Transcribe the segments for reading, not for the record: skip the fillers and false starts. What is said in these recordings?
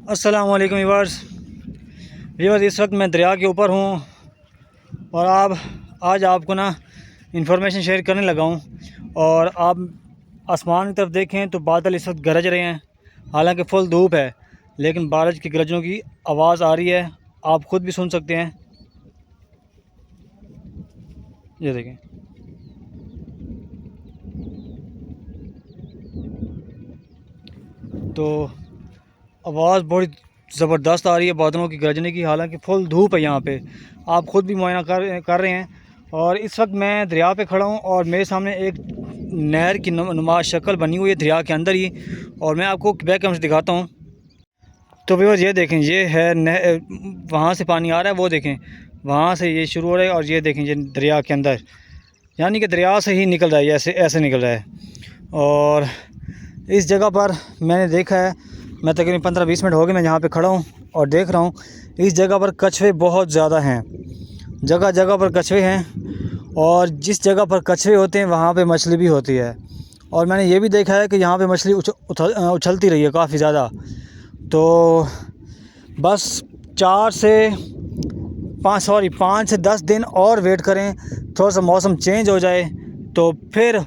अस्सलामुअलैकुम व्यूअर्स। इस वक्त मैं दरिया के ऊपर हूँ और आज आपको ना इंफॉर्मेशन शेयर करने लगा हूँ। और आप आसमान की तरफ देखें तो बादल इस वक्त गरज रहे हैं। हालांकि फुल धूप है, लेकिन बारिश की गरजों की आवाज़ आ रही है, आप ख़ुद भी सुन सकते हैं। ये देखें, तो आवाज़ बड़ी ज़बरदस्त आ रही है बादलों की गरजने की। हालांकि फुल धूप है यहाँ पे, आप ख़ुद भी मुआयना कर रहे हैं। और इस वक्त मैं दरिया पे खड़ा हूँ और मेरे सामने एक नहर की नुमा शक्ल बनी हुई है दरिया के अंदर ही, और मैं आपको बैक कैमरे से दिखाता हूँ। तो व्यूअर्स ये देखें, ये है नहर, वहाँ से पानी आ रहा है, वो देखें वहाँ से ये शुरू हो रहा है और ये देखें ये दरिया के अंदर, यानी कि दरिया से ही निकल रहा है, ऐसे निकल रहा है। और इस जगह पर मैंने देखा है, मैं तकरीबन 15-20 मिनट हो गए मैं यहाँ पे खड़ा हूँ और देख रहा हूँ, इस जगह पर कछुए बहुत ज़्यादा हैं, जगह जगह पर कछुए हैं। और जिस जगह पर कछुए होते हैं वहाँ पे मछली भी होती है। और मैंने ये भी देखा है कि यहाँ पे मछली उछलती रही है काफ़ी ज़्यादा। तो बस 5 से 10 दिन और वेट करें, थोड़ा सा मौसम चेंज हो जाए तो फिर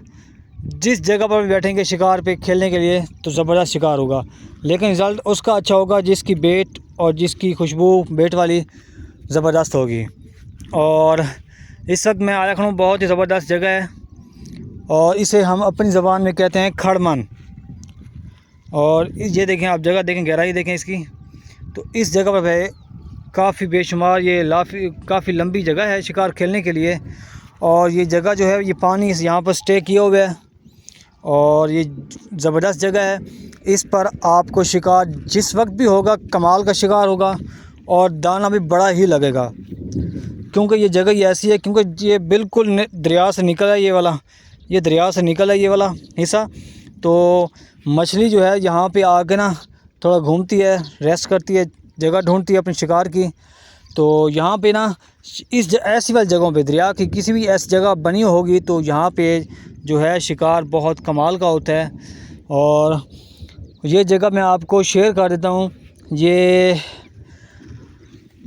जिस जगह पर भी बैठेंगे शिकार पे खेलने के लिए तो ज़बरदस्त शिकार होगा। लेकिन रिज़ल्ट उसका अच्छा होगा जिसकी बेट और जिसकी खुशबू बेट वाली ज़बरदस्त होगी। और इस वक्त मैं आया खड़ा हूँ, बहुत ही ज़बरदस्त जगह है और इसे हम अपनी ज़बान में कहते हैं खड़मन। और ये देखें, आप जगह देखें, गहराई देखें इसकी। तो इस जगह पर है काफ़ी बेशुमार, ये काफ़ी लंबी जगह है शिकार खेलने के लिए। और ये जगह जो है, ये पानी यहाँ पर स्टे किया हुआ है और ये ज़बरदस्त जगह है। इस पर आपको शिकार जिस वक्त भी होगा कमाल का शिकार होगा और दाना भी बड़ा ही लगेगा, क्योंकि ये जगह ही ऐसी है, क्योंकि ये बिल्कुल दरिया से निकला है, ये दरिया से निकला है ये वाला हिस्सा। तो मछली जो है यहाँ पे आके ना थोड़ा घूमती है, रेस्ट करती है, जगह ढूंढती है अपने शिकार की। तो यहाँ पे ना ऐसी वाली जगहों पे, दरिया की किसी भी ऐसी जगह बनी होगी तो यहाँ पे जो है शिकार बहुत कमाल का होता है। और ये जगह मैं आपको शेयर कर देता हूँ। ये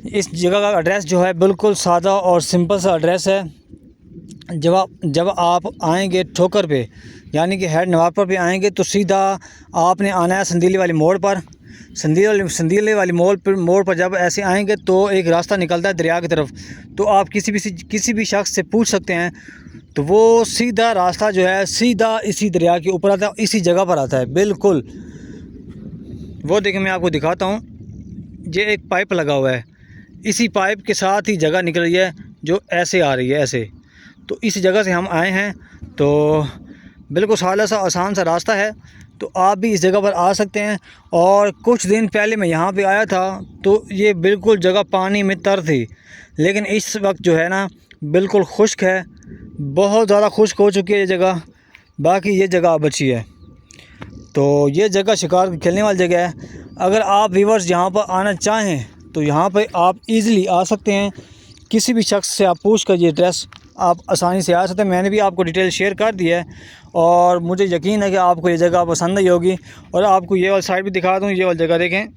इस जगह का एड्रेस जो है बिल्कुल सादा और सिंपल सा एड्रेस है। जब आप आएंगे ठोकर पे, यानी कि हेड नवाबपुर पे आएंगे तो सीधा आपने आना है संदीली वाली मोड़ पर। संदीली वाली मोड़ पर जब ऐसे आएंगे तो एक रास्ता निकलता है दरिया की तरफ। तो आप किसी भी शख्स से पूछ सकते हैं, तो वो सीधा रास्ता जो है सीधा इसी दरिया के ऊपर आता है, इसी जगह पर आता है बिल्कुल। वो देखिए, मैं आपको दिखाता हूँ, ये एक पाइप लगा हुआ है, इसी पाइप के साथ ही जगह निकल रही है जो ऐसे आ रही है ऐसे। तो इस जगह से हम आए हैं, तो बिल्कुल सादा सा आसान सा रास्ता है, तो आप भी इस जगह पर आ सकते हैं। और कुछ दिन पहले मैं यहाँ पे आया था तो ये बिल्कुल जगह पानी में तर थी, लेकिन इस वक्त जो है ना बिल्कुल खुश्क है, बहुत ज़्यादा खुश्क हो चुकी है ये जगह। बाकी ये जगह बची है। तो ये जगह शिकार खेलने वाली जगह है। अगर आप व्यूअर्स यहाँ पर आना चाहें तो यहाँ पर आप इजीली आ सकते हैं। किसी भी शख्स से आप पूछ कर ये एड्रेस आप आसानी से आ सकते हैं। मैंने भी आपको डिटेल शेयर कर दी है और मुझे यकीन है कि आपको ये जगह पसंद आई होगी। और आपको ये वाली साइड भी दिखा दूँ, ये वाली जगह देखें,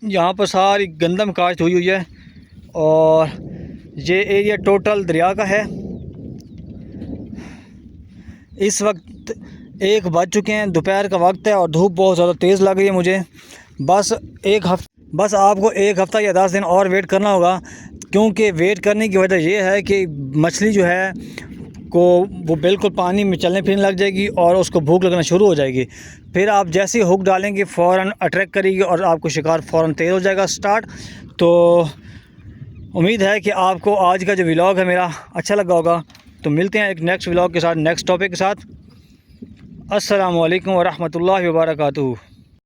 यहाँ पर सारी गंदम काश्त हुई हुई है और ये एरिया टोटल दरिया का है। इस वक्त 1 बज चुके हैं, दोपहर का वक्त है और धूप बहुत ज़्यादा तेज़ लग रही है मुझे। बस आपको 1 हफ़्ता या 10 दिन और वेट करना होगा, क्योंकि वेट करने की वजह यह है कि मछली जो है वो बिल्कुल पानी में चलने फिरने लग जाएगी और उसको भूख लगना शुरू हो जाएगी। फिर आप जैसे हुक डालेंगे फ़ौरन अट्रैक्ट करेगी और आपको शिकार फ़ौरन तेज़ हो जाएगा स्टार्ट। तो उम्मीद है कि आपको आज का जो व्लॉग है मेरा अच्छा लगा होगा। तो मिलते हैं एक नेक्स्ट व्लॉग के साथ, नेक्स्ट टॉपिक के साथ। अस्सलामु अलैकुम व रहमतुल्लाहि व बरकातुहू।